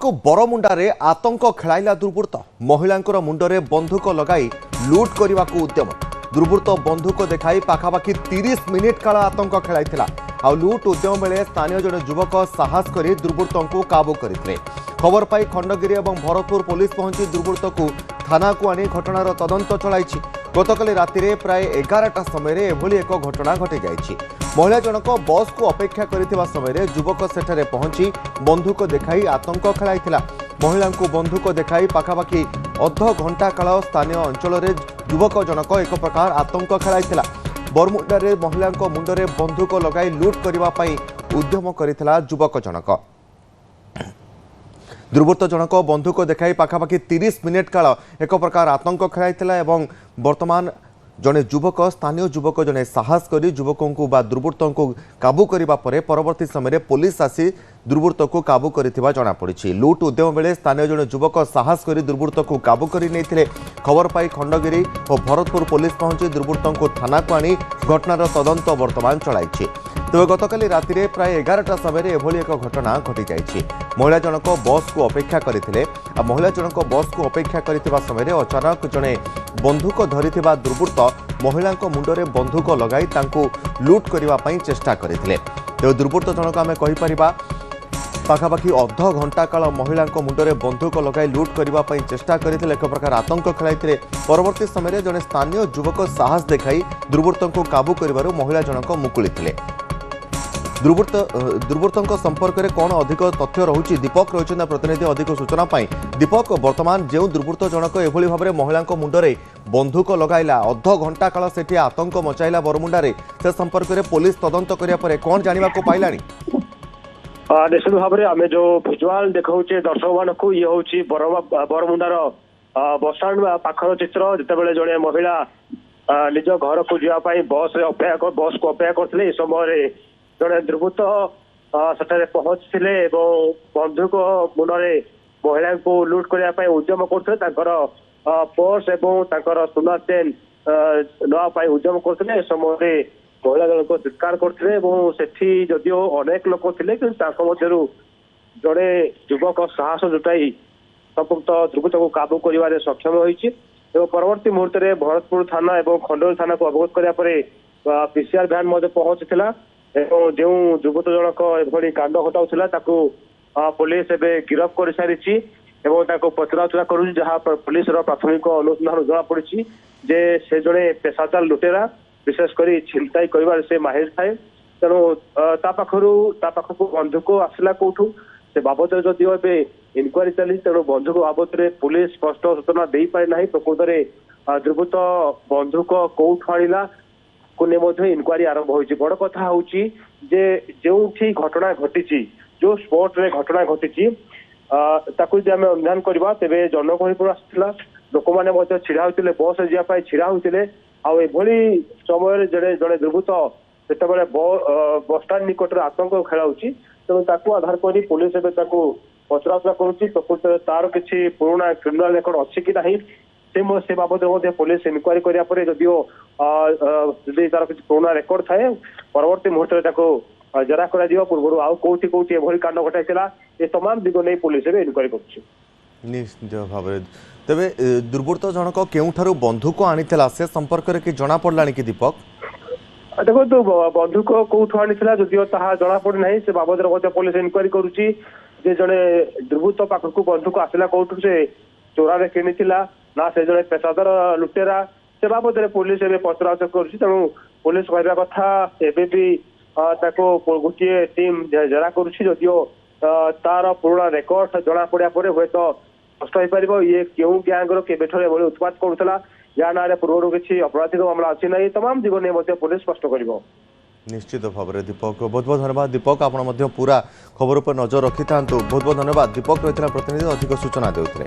को बरमुंडारे आतंक खेलाइला दुर्बृत्त महिलांकर मुंडरे बंधुक लगाई लुट करने को उद्यम दुर्बृत्त बंधुक देखाई पाखापाखि 30 मिनिट काल आतंक खेलाइथिला आ लुट उद्यम बेले स्थानीय जड़े युवक साहस कर दुर्बृत्तों को काबू करते खबर पाई खंडगिरी और भरतपुर पुलिस पहुंची दुर्बृत्त को थाना को आनी घटनार तदंत चलाई गतकाली राति प्राय 11टा समय एभली एक घटना घटी जाइछि। महिला जनक बस को अपेक्षा करथिबा समय युवक सेठारे पहुंची बंधुक देखाई आतंक खेलाइथिला। महिला को बंधुक देखाई पाखापाखि अध घंटा काल स्थानीय अंचल युवक जनक एक प्रकार आतंक खेलाइथिला। बरमुंडारे महिला मुंडरे बंधुक लगाई लुट करने उद्यम करथिला युवक जनक। दुर्बृत्त जनक बंधुक देखाई पाखापाखि 30 मिनिट काल एक प्रकार आतंक खेलाइथिला एवं वर्तमान जड़े युवक स्थानीय युवक जड़े साहस कर युवकों को बा दुर्बृत्तों को काबू करने पर परवर्ती समय पुलिस आसी दुर्बृत्त को काबू करिथिबा जଣା पड़िछि। लुट उद्यम बेले स्थानीय जड़े युवक साहस कर दुर्बृत्त को काबू कर नहीं खबर पाई खंडगिरी और भरतपुर पुलिस पहुंची दुर्बृत्तों को थाना को आनी घटनार तदंत वर्तमान चलाई। तेज गतकाली राति प्राय 11टा समय एभली एक घटना घटी जाइछि। महिला जनक बस को अपेक्षा करथिले आ महिला जनक बस को अपेक्षा करथिबा समय अचानक जड़े बंधुक धरिथिबा दुर्बृत्त महिला मुंडरे बंधुक लगाई तांको लुट करने चेष्टा करथिले। तेज दुर्बृत्त जनक आमे कहि परिबा पाखापाखि अध घंटा काल महिला मुंडरे बंधुक लगाई लुट करने चेष्टा करथिले एक प्रकार आतंक खेलाइथिले। परवर्ती समय जड़े स्थानीय युवक साहस देखाई दुर्बृत्तों को काबू करिबारु महिला जनक मुकुलिथिले। दुर्बृत्तों संपर्क में कौन अधिक तथ्य रहुछि दीपक रही प्रतिनिधि अधिक सूचना पाई। दीपक वर्तमान जो दुर्बृत्त जनक एभली भाव में महिला मुंडरे बंधुक लगाइला अध घंटा काल सेठी आतंक मचाइला बरमुंडारे से संपर्क में पुलिस तदंत करिया परे कौन जानिबा को पाइलानी? निश्चित भाव में आम जो भिजुआल देखाऊे दर्शक मान को ये हूँ बरमुंडार बसस्टाण्ड पाखर चित्र जितेबाला जड़े महिला निज घर को जावाई बस को अपेक्षा करते समय जड़े दुर्बृत्त सेठारे पहुंचते बंधुक मुंडरे महिला को लुट करने उद्यम करते पर्स और सुना चेन नापी उद्यम करते समय महिला जनक चित्कार करते जदियो अनेक लोक थे कि जड़े युवक साहस जुटाई संपुक्त दुर्बृत्त को काबू कर सक्षम होती। परवर्ती मुहूर्त में भरतपुर थाना और खंडगिरी थाना को अवगत कराया पीसीआर भ्यान पहुंचीला जो दुर्बृत्त जनक एभली कांड घटाऊला पुलिस एवं गिरफ्त कर सारी पचराउचरा कर जहाँ पुलिस प्राथमिक अनुसंधान जना पड़ी जे से जड़े पेशादार लुटेरा विशेषकर छिनताई कर से माहिर थाए तेणु पाखक बंधुक आसला कौटू से बाबद जदिव इनक्वारी चली तेणु बंधुक बाबद पुलिस स्पष्ट सूचना दे पारि ना प्रकृत में दुर्बृत्त बंधुक कौटू आणिला को इनक्वारी आरंभ होती। बड़ कथा हूँ जो घटना घटी जो स्पॉट रे घटना घटी आम अनुधान करवा तेरे जनगहलीपुर आसाला लोक मैंने छिड़ा होते बस जावाई छिड़ा होते आभली समय जड़े जड़े दुर्बृत्त से बसस्टाण्ड निकट में आतंक खेलाऊँच तेणु ताकू आधार कर पुलिस पचराउचरा कर तार किसी पुराणा क्रिमिनाल रेकर्ड अच्छी कि ना से बाबद पुलिस इनक्वारी कराया जदियो तार किसी पुराणा रेकर्ड थाए परवर्ती मुहूर्त में जरा कर पूर्व आउ कौटी कौटी एभली कांड घटाइला ये तमाम दिग नहीं पुलिस इनक्वारी कर निश्चित भाव तेरे दुर्बृत्त जनक केउठारु बंधुक आनीला से संपर्क में कि जना पड़ला कि दीपक? देखो तो बंधुक कौठू आनीला जदियो ताहा जना पड़ना से बाबद पुलिस इनक्वारी करुच्ची जड़े दुर्बृत्त पाखक बंधुक आसला कौठू से चोरारे किणीला ना से जड़े पेशादार लुटेरा से बाबद पुलिस एवं पचराउचरा कर तेणु पुलिस कहवा कथा एवं भी गोटे टीम जरा करुच्ची तार पुराणा रेकर्ड जना पड़ा हे तो स्पष्ट हो पार ये क्यों गैंगर केबेठर एभली उत्पात करुला या ना पूर्व किसी अपराधिक मामला अच्छी ना तमाम दिग नहीं पुलिस स्पष्ट कर। निश्चित भाव में दीपक बहुत बहुत धन्यवाद। दीपक आप पूरा खबर पर नजर रखि था बहुत बहुत धन्यवाद। दीपक रही प्रतिनिधि अधिक सूचना देते।